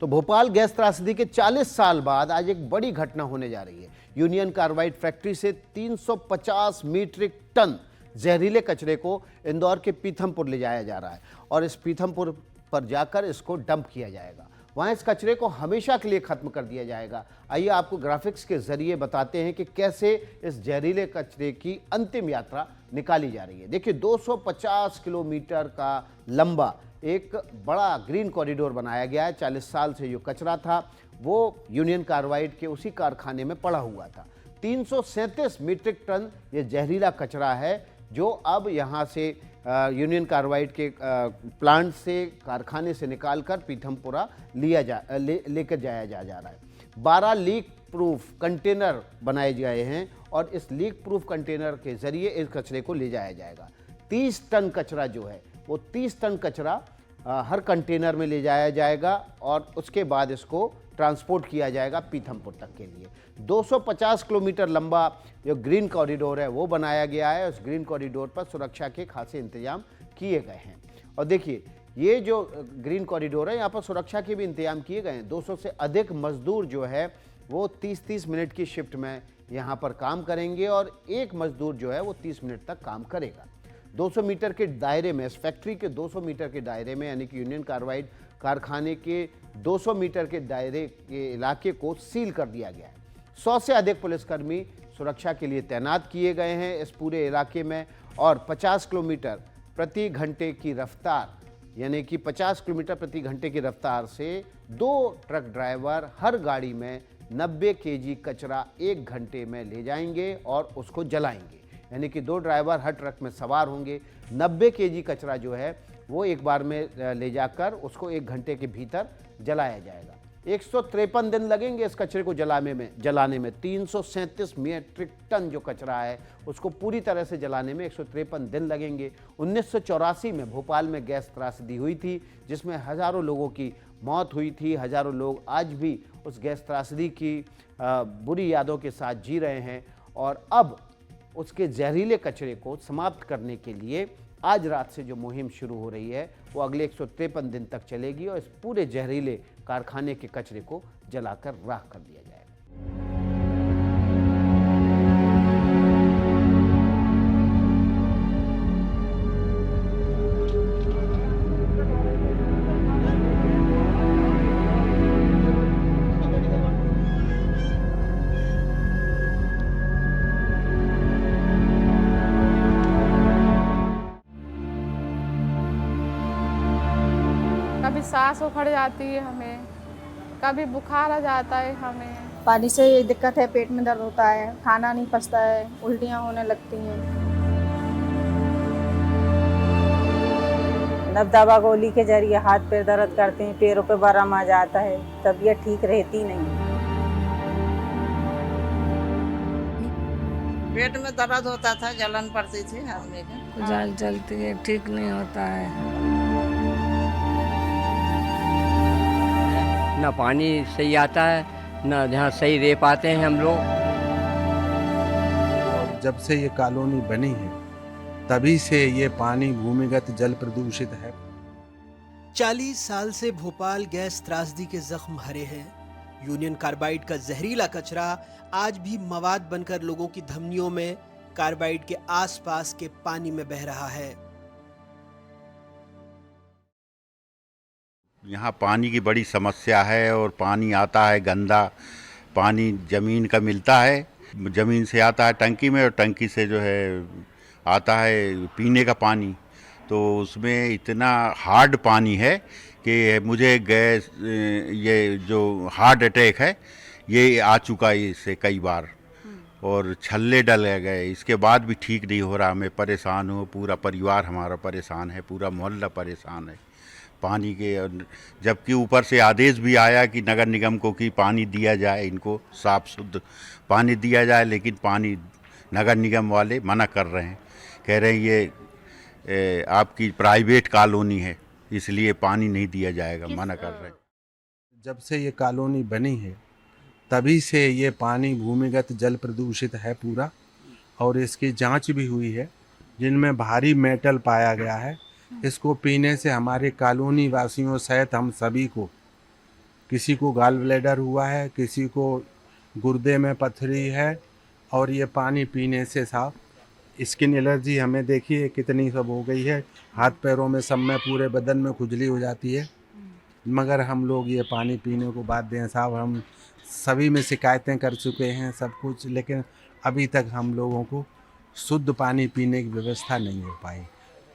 तो भोपाल गैस त्रासदी के 40 साल बाद आज एक बड़ी घटना होने जा रही है। यूनियन कार्बाइड फैक्ट्री से 350 मीट्रिक टन जहरीले कचरे को इंदौर के पीथमपुर ले जाया जा रहा है और इस पीथमपुर पर जाकर इसको डंप किया जाएगा। वहां इस कचरे को हमेशा के लिए खत्म कर दिया जाएगा। आइए आपको ग्राफिक्स के जरिए बताते हैं कि कैसे इस जहरीले कचरे की अंतिम यात्रा निकाली जा रही है। देखिए, 250 किलोमीटर का लंबा एक बड़ा ग्रीन कॉरिडोर बनाया गया है। 40 साल से जो कचरा था वो यूनियन कार्बाइड के उसी कारखाने में पड़ा हुआ था। 337 मीट्रिक टन ये जहरीला कचरा है जो अब यहाँ से यूनियन कार्बाइड के प्लांट से, कारखाने से निकालकर पीथमपुरा लेकर जाया जा रहा है। 12 लीक प्रूफ कंटेनर बनाए गए हैं और इस लीक प्रूफ कंटेनर के जरिए इस कचरे को ले जाया जाएगा। 30 टन कचरा जो है वो 30 टन कचरा हर कंटेनर में ले जाया जाएगा और उसके बाद इसको ट्रांसपोर्ट किया जाएगा पीथमपुर तक के लिए। 250 किलोमीटर लंबा जो ग्रीन कॉरिडोर है वो बनाया गया है। उस ग्रीन कॉरिडोर पर सुरक्षा के खासे इंतजाम किए गए हैं और देखिए, ये जो ग्रीन कॉरिडोर है यहाँ पर सुरक्षा के भी इंतजाम किए गए हैं। 200 से अधिक मजदूर जो है वो 30-30 मिनट की शिफ्ट में यहाँ पर काम करेंगे और एक मजदूर जो है वो 30 मिनट तक काम करेगा। 200 मीटर के दायरे में, इस फैक्ट्री के 200 मीटर के दायरे में, यानी कि यूनियन कार्बाइड कारखाने के 200 मीटर के दायरे के इलाके को सील कर दिया गया है। 100 से अधिक पुलिसकर्मी सुरक्षा के लिए तैनात किए गए हैं इस पूरे इलाके में और 50 किलोमीटर प्रति घंटे की रफ्तार, यानी कि 50 किलोमीटर प्रति घंटे की रफ्तार से 2 ट्रक ड्राइवर हर गाड़ी में 90 केजी कचरा 1 घंटे में ले जाएंगे और उसको जलाएंगे। यानी कि 2 ड्राइवर हर ट्रक में सवार होंगे। 90 केजी कचरा जो है वो एक बार में ले जाकर उसको 1 घंटे के भीतर जलाया जाएगा। 153 दिन लगेंगे इस कचरे को जलाने में। 337 मीट्रिक टन जो कचरा है उसको पूरी तरह से जलाने में 153 दिन लगेंगे। 1984 में भोपाल में गैस त्रासदी हुई थी जिसमें हज़ारों लोगों की मौत हुई थी। हज़ारों लोग आज भी उस गैस त्रासदी की बुरी यादों के साथ जी रहे हैं और अब उसके जहरीले कचरे को समाप्त करने के लिए आज रात से जो मुहिम शुरू हो रही है वो अगले 153 दिन तक चलेगी और इस पूरे जहरीले कारखाने के कचरे को जलाकर राख कर दिया जाएगा। कभी सांस उखड़ जाती है हमें, कभी बुखार आ जाता है हमें। पानी से ये दिक्कत है, पेट में दर्द होता है, खाना नहीं पचता है, उल्टियाँ होने लगती हैं। नब दवा गोली के जरिए हाथ पैर दर्द करते हैं, पैरों पे बरम आ जाता है, तबीयत ठीक रहती नहीं। पेट में दर्द होता था, जलन पड़ती थी आदमी को। जल जलती है, ठीक नहीं होता है। ना पानी सही आता है, ना जहाँ सही रह पाते हैं हम लोग। जब से ये कॉलोनी बनी है तभी से ये पानी भूमिगत जल प्रदूषित है। 40 साल से भोपाल गैस त्रासदी के जख्म हरे हैं। यूनियन कार्बाइड का जहरीला कचरा आज भी मवाद बनकर लोगों की धमनियों में, कार्बाइड के आसपास के पानी में बह रहा है। यहाँ पानी की बड़ी समस्या है और पानी आता है गंदा पानी, ज़मीन का मिलता है, ज़मीन से आता है टंकी में और टंकी से जो है आता है पीने का पानी। तो उसमें इतना हार्ड पानी है कि मुझे गैस, ये जो हार्ट अटैक है ये आ चुका है इससे कई बार और छल्ले डल गए। इसके बाद भी ठीक नहीं हो रहा। मैं परेशान हूँ, पूरा परिवार हमारा परेशान है, पूरा मोहल्ला परेशान है पानी के। जबकि ऊपर से आदेश भी आया कि नगर निगम को कि पानी दिया जाए, इनको साफ शुद्ध पानी दिया जाए, लेकिन पानी नगर निगम वाले मना कर रहे हैं। कह रहे हैं ये आपकी प्राइवेट कॉलोनी है इसलिए पानी नहीं दिया जाएगा, मना कर रहे हैं। जब से ये कॉलोनी बनी है तभी से ये पानी भूमिगत जल प्रदूषित है पूरा और इसकी जांच भी हुई है जिनमें भारी मेटल पाया गया है। इसको पीने से हमारे कॉलोनी वासियों सहित हम सभी को किसी को गाल ब्लैडर हुआ है, किसी को गुर्दे में पथरी है, और ये पानी पीने से साफ स्किन एलर्जी हमें देखिए कितनी सब हो गई है, हाथ पैरों में सब में पूरे बदन में खुजली हो जाती है। मगर हम लोग ये पानी पीने को बाध्य हैं साहब। हम सभी में शिकायतें कर चुके हैं सब कुछ, लेकिन अभी तक हम लोगों को शुद्ध पानी पीने की व्यवस्था नहीं हो पाई,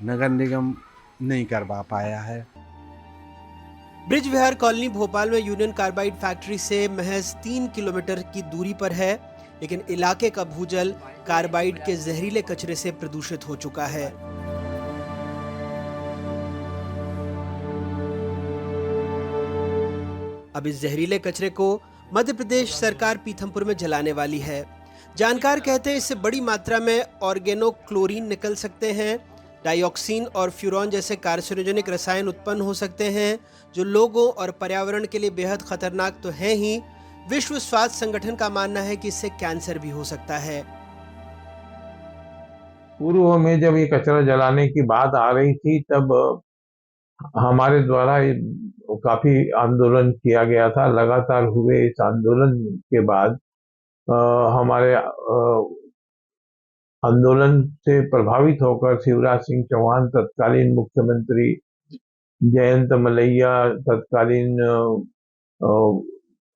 नगर निगम नहीं करवा पाया है। ब्रिज विहार कॉलोनी भोपाल में यूनियन कार्बाइड फैक्ट्री से महज 3 किलोमीटर की दूरी पर है, लेकिन इलाके का भूजल कार्बाइड के जहरीले कचरे से प्रदूषित हो चुका है। अब इस जहरीले कचरे को मध्य प्रदेश सरकार पीथमपुर में जलाने वाली है। जानकार कहते हैं इससे बड़ी मात्रा में ऑर्गेनो क्लोरीन निकल सकते हैं, डाइऑक्सिन और फ्यूरॉन जैसे कार्सिनोजेनिक रसायन उत्पन्न हो सकते हैं, जो लोगों और पर्यावरण के लिए बेहद खतरनाक तो हैं ही, विश्व स्वास्थ्य संगठन का मानना है कि इससे कैंसर भी हो सकता है। पूर्व में जब ये कचरा जलाने की बात आ रही थी, तब हमारे द्वारा काफी आंदोलन किया गया था। लगातार हुए इस आंदोलन के बाद हमारे आंदोलन से प्रभावित होकर शिवराज सिंह चौहान, तत्कालीन मुख्यमंत्री, जयंत मलैया, तत्कालीन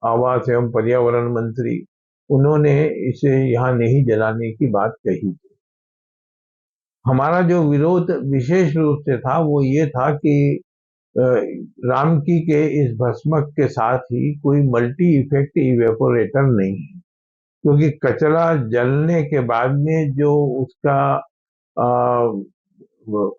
आवास एवं पर्यावरण मंत्री, उन्होंने इसे यहाँ नहीं जलाने की बात कही थी। हमारा जो विरोध विशेष रूप से था वो ये था कि रामकी के इस भस्मक के साथ ही कोई मल्टी इफेक्ट इवेपोरेटर नहीं है, क्योंकि कचरा जलने के बाद में जो उसका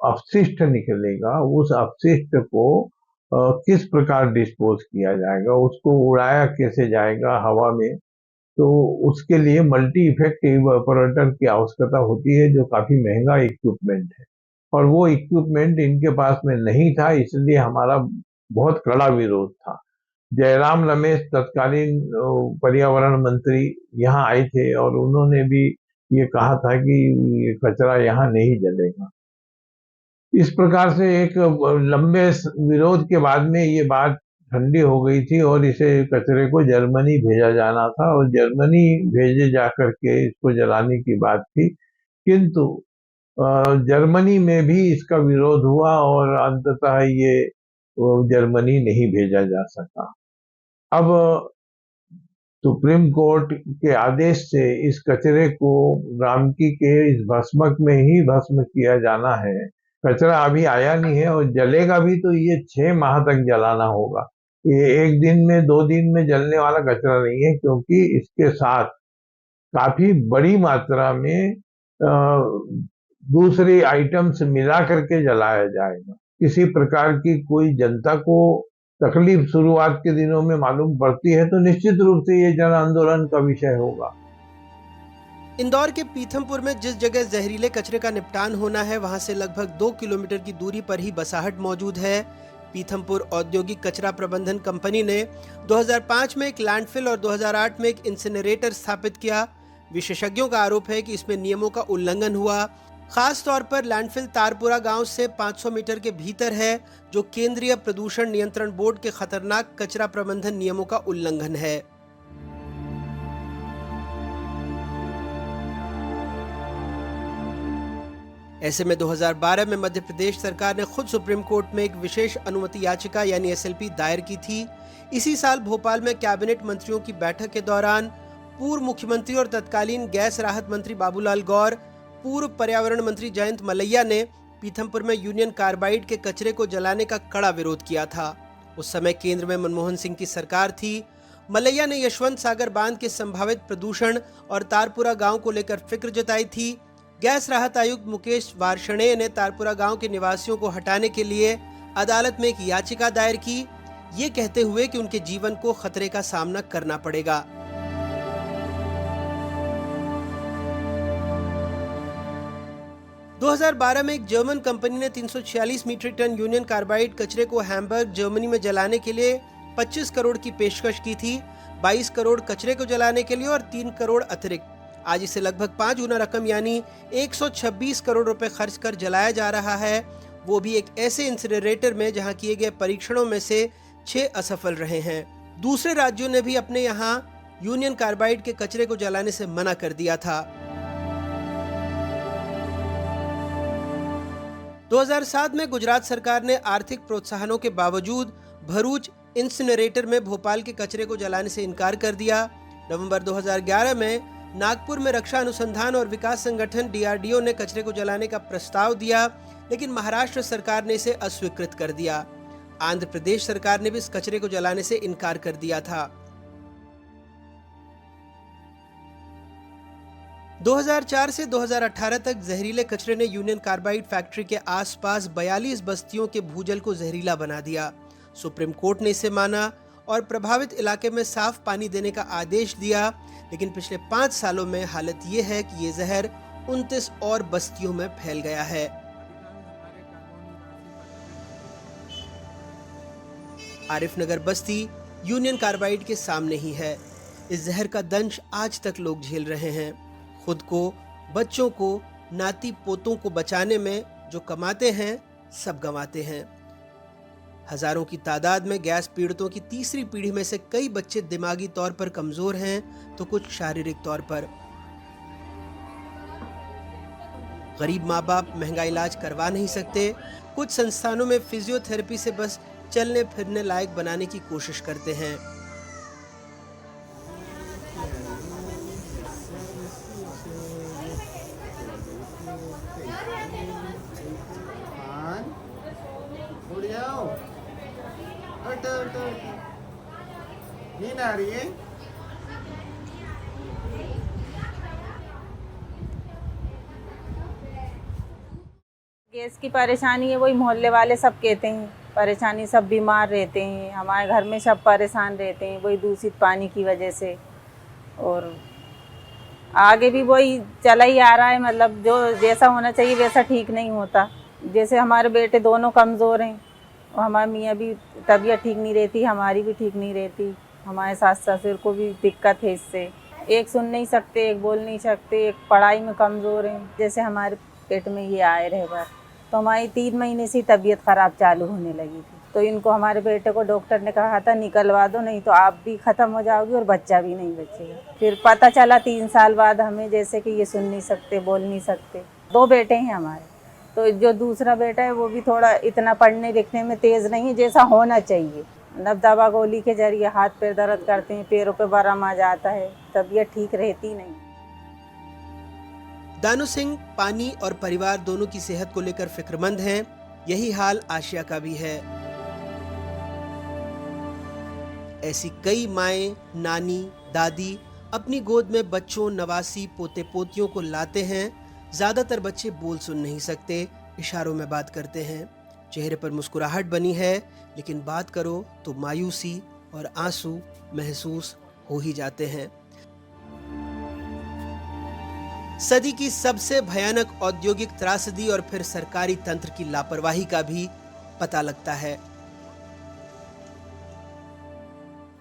अपशिष्ट निकलेगा, उस अपशिष्ट को किस प्रकार डिस्पोज किया जाएगा, उसको उड़ाया कैसे जाएगा हवा में, तो उसके लिए मल्टी इफेक्ट इवेपोरेटर की आवश्यकता होती है, जो काफी महंगा इक्विपमेंट है, और वो इक्विपमेंट इनके पास में नहीं था। इसलिए हमारा बहुत कड़ा विरोध था। जयराम रमेश, तत्कालीन पर्यावरण मंत्री, यहाँ आए थे और उन्होंने भी ये कहा था कि ये कचरा यहाँ नहीं जलेगा। इस प्रकार से एक लंबे विरोध के बाद में ये बात ठंडी हो गई थी और इसे कचरे को जर्मनी भेजा जाना था, और जर्मनी भेजे जाकर के इसको जलाने की बात थी, किंतु जर्मनी में भी इसका विरोध हुआ और अंततः ये जर्मनी नहीं भेजा जा सका। अब सुप्रीम कोर्ट के आदेश से इस कचरे को रामकी के इस भस्मक में ही भस्म किया जाना है। कचरा अभी आया नहीं है और जलेगा भी तो ये 6 माह तक जलाना होगा। ये 1 दिन में 2 दिन में जलने वाला कचरा नहीं है, क्योंकि इसके साथ काफी बड़ी मात्रा में दूसरे आइटम्स मिला करके जलाया जाएगा। किसी प्रकार की कोई जनता को तकलीफ शुरुआत के दिनों में मालूम पड़ती है तो निश्चित रूप से ये जन आंदोलन का विषय होगा। इंदौर के पीथमपुर में जिस जगह जहरीले कचरे का निपटान होना है, वहां से लगभग 2 किलोमीटर की दूरी पर ही बसाहट मौजूद है। पीथमपुर औद्योगिक कचरा प्रबंधन कंपनी ने 2005 में एक लैंडफिल और 2008 में एक इंसिनरेटर स्थापित किया। विशेषज्ञों का आरोप है कि इसमें नियमों का उल्लंघन हुआ। खास तौर पर लैंडफिल तारपुरा गांव से 500 मीटर के भीतर है, जो केंद्रीय प्रदूषण नियंत्रण बोर्ड के खतरनाक कचरा प्रबंधन नियमों का उल्लंघन है। ऐसे में 2012 में मध्य प्रदेश सरकार ने खुद सुप्रीम कोर्ट में एक विशेष अनुमति याचिका यानी SLP दायर की थी। इसी साल भोपाल में कैबिनेट मंत्रियों की बैठक के दौरान पूर्व मुख्यमंत्री और तत्कालीन गैस राहत मंत्री बाबूलाल गौर, पूर्व पर्यावरण मंत्री जयंत मलैया ने पीथमपुर में यूनियन कार्बाइड के कचरे को जलाने का कड़ा विरोध किया था। उस समय केंद्र में मनमोहन सिंह की सरकार थी। मलैया ने यशवंत सागर बांध के संभावित प्रदूषण और तारपुरा गांव को लेकर फिक्र जताई थी। गैस राहत आयुक्त मुकेश वार्ष्णेय ने तारपुरा गांव के निवासियों को हटाने के लिए अदालत में एक याचिका दायर की, ये कहते हुए कि उनके जीवन को खतरे का सामना करना पड़ेगा। दो 2012 में एक जर्मन कंपनी ने 346 मीट्रिक टन यूनियन कार्बाइड कचरे को हैम्बर्ग, जर्मनी में जलाने के लिए 25 करोड़ की पेशकश की थी। 22 करोड़ कचरे को जलाने के लिए और 3 करोड़ अतिरिक्त। आज इसे लगभग 5 गुना रकम यानी 126 करोड़ रुपए खर्च कर जलाया जा रहा है, वो भी एक ऐसे इंसिनरेटर में जहां किए गए परीक्षणों में से 6 असफल रहे हैं। दूसरे राज्यों ने भी अपने यहाँ यूनियन कार्बाइड के कचरे को जलाने से मना कर दिया था। 2007 में गुजरात सरकार ने आर्थिक प्रोत्साहनों के बावजूद भरूच इंसिनरेटर में भोपाल के कचरे को जलाने से इनकार कर दिया। नवंबर 2011 में नागपुर में रक्षा अनुसंधान और विकास संगठन DRDO ने कचरे को जलाने का प्रस्ताव दिया, लेकिन महाराष्ट्र सरकार ने इसे अस्वीकृत कर दिया। आंध्र प्रदेश सरकार ने भी इस कचरे को जलाने से इनकार कर दिया था। 2004 से 2018 तक जहरीले कचरे ने यूनियन कार्बाइड फैक्ट्री के आसपास 42 बस्तियों के भूजल को जहरीला बना दिया। सुप्रीम कोर्ट ने इसे माना और प्रभावित इलाके में साफ पानी देने का आदेश दिया, लेकिन पिछले 5 सालों में हालत ये है कि ये जहर 29 और बस्तियों में फैल गया है। आरिफनगर बस्ती यूनियन कार्बाइड के सामने ही है। इस जहर का दंश आज तक लोग झेल रहे हैं। खुद को, बच्चों को, नाती पोतों को बचाने में जो कमाते हैं सब गंवाते हैं। हजारों की तादाद में गैस पीड़ितों की तीसरी पीढ़ी में से कई बच्चे दिमागी तौर पर कमजोर हैं तो कुछ शारीरिक तौर पर। गरीब माँ बाप महंगा इलाज करवा नहीं सकते। कुछ संस्थानों में फिजियोथेरेपी से बस चलने फिरने लायक बनाने की कोशिश करते हैं। नींद आ रही है? गैस की परेशानी है, वही मोहल्ले वाले सब कहते हैं परेशानी, सब बीमार रहते हैं, हमारे घर में सब परेशान रहते हैं वही दूषित पानी की वजह से। और आगे भी वही चला ही आ रहा है, मतलब जो जैसा होना चाहिए वैसा ठीक नहीं होता। जैसे हमारे बेटे दोनों कमज़ोर हैं और हमारे मियाँ भी तबीयत ठीक नहीं रहती, हमारी भी ठीक नहीं रहती, हमारे सास ससुर को भी दिक्कत है इससे। एक सुन नहीं सकते, एक बोल नहीं सकते, एक पढ़ाई में कमज़ोर हैं। जैसे हमारे पेट में ये आए रह बार तो हमारी 3 महीने से तबीयत ख़राब चालू होने लगी थी। तो इनको हमारे बेटे को डॉक्टर ने कहा था निकलवा दो, नहीं तो आप भी ख़त्म हो जाओगी और बच्चा भी नहीं बचेगा। फिर पता चला 3 साल बाद हमें जैसे कि ये सुन नहीं सकते, बोल नहीं सकते। 2 बेटे हैं हमारे, तो जो दूसरा बेटा है वो भी थोड़ा इतना पढ़ने लिखने में तेज़ नहीं है जैसा होना चाहिए। मतलब दवा गोली के जरिए हाथ पैर दर्द करते हैं, पैरों पे बरम आ जाता है, तबीयत ठीक रहती नहीं। दानू सिंह पानी और परिवार दोनों की सेहत को लेकर फिक्रमंद हैं। यही हाल आशिया का भी है। ऐसी कई माएं, नानी, दादी अपनी गोद में बच्चों, नवासी, पोते पोतियों को लाते हैं। ज्यादातर बच्चे बोल सुन नहीं सकते, इशारों में बात करते हैं। चेहरे पर मुस्कुराहट बनी है, लेकिन बात करो तो मायूसी और आंसू महसूस हो ही जाते हैं। सदी की सबसे भयानक औद्योगिक त्रासदी और फिर सरकारी तंत्र की लापरवाही का भी पता लगता है।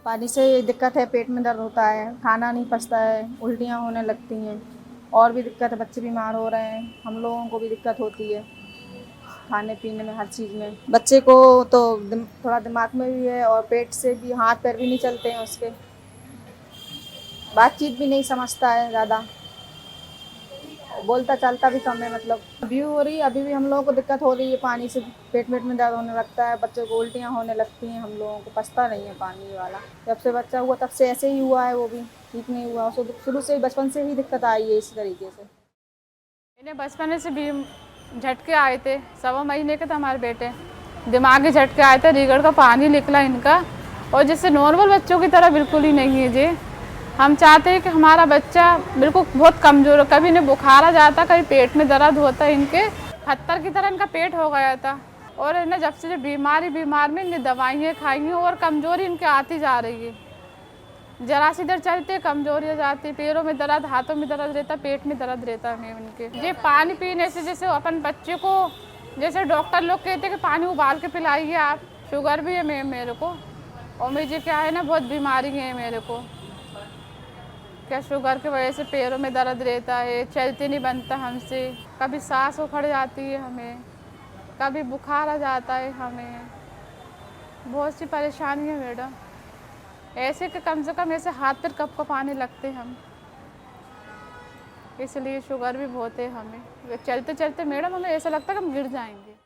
पानी से ये दिक्कत है, पेट में दर्द होता है, खाना नहीं पचता है, उल्टियाँ होने लगती हैं, और भी दिक्कत है, बच्चे बीमार हो रहे हैं, हम लोगों को भी दिक्कत होती है खाने पीने में, हर चीज़ में। बच्चे को तो थोड़ा दिमाग में भी है और पेट से भी, हाथ पैर भी नहीं चलते हैं उसके, बातचीत भी नहीं समझता है ज़्यादा, बोलता चालता भी कम है। मतलब अभी हो रही है, अभी भी हम लोगों को दिक्कत हो रही है पानी से, पेट में दर्द होने लगता है, बच्चों को उल्टियाँ होने लगती हैं, हम लोगों को पचता नहीं है पानी वाला। जब से बच्चा हुआ तब से ऐसे ही हुआ है, वो भी ठीक नहीं हुआ, उसको शुरू से बचपन से ही दिक्कत आई है इस तरीके से। इन्हें बचपन से भी झटके आए थे, 1.25 महीने के थे हमारे बेटे, दिमागी झटके आए थे, रीगड़ का पानी निकला इनका, और जैसे नॉर्मल बच्चों की तरह बिल्कुल ही नहीं है जी। हम चाहते हैं कि हमारा बच्चा बिल्कुल बहुत कमज़ोर हो, कभी इन्हें बुखार आ जाता, कभी पेट में दर्द होता है, इनके 70 की तरह इनका पेट हो गया था। और इन्हें जब से बीमार में इन्हें दवाइयाँ खाई हैं और कमज़ोरी इनके आती जा रही है। जरा सी इधर चलते कमज़ोरी हो जाती, पैरों में दर्द, हाथों में दर्द रहता, पेट में दर्द रहता है उनके। ये पानी पीने से, जैसे अपन बच्चे को, जैसे डॉक्टर लोग कहते हैं कि पानी उबाल के पिलाइए आप, शुगर भी है मेरे को, और मुझे क्या है ना, बहुत बीमारी है मेरे को, क्या शुगर की वजह से पैरों में दर्द रहता है, चलते नहीं बनता हमसे, कभी सांस उखड़ जाती है हमें, कभी बुखार आ जाता है हमें, बहुत सी परेशानी है मैडम। ऐसे कि कम से कम ऐसे हाथ पर कप का पानी लगते हम, इसलिए शुगर भी बहुत है हमें। चलते चलते मैडम हमें ऐसा लगता है कि हम गिर जाएंगे।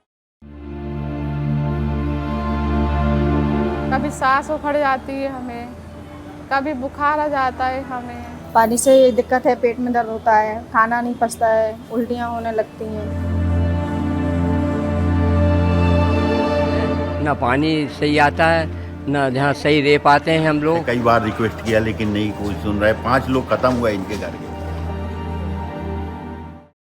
कभी सांस उखड़ जाती है हमें, कभी बुखार आ जाता है हमें। पानी से दिक्कत है, पेट में दर्द होता है, खाना नहीं पचता है, उल्टियाँ होने लगती हैं। ना पानी सही आता है, ना जहाँ सही रह पाते हैं हम लोग। कई बार रिक्वेस्ट किया लेकिन नहीं कोई सुन रहा है। 5 लोग खत्म हुआ इनके घर के।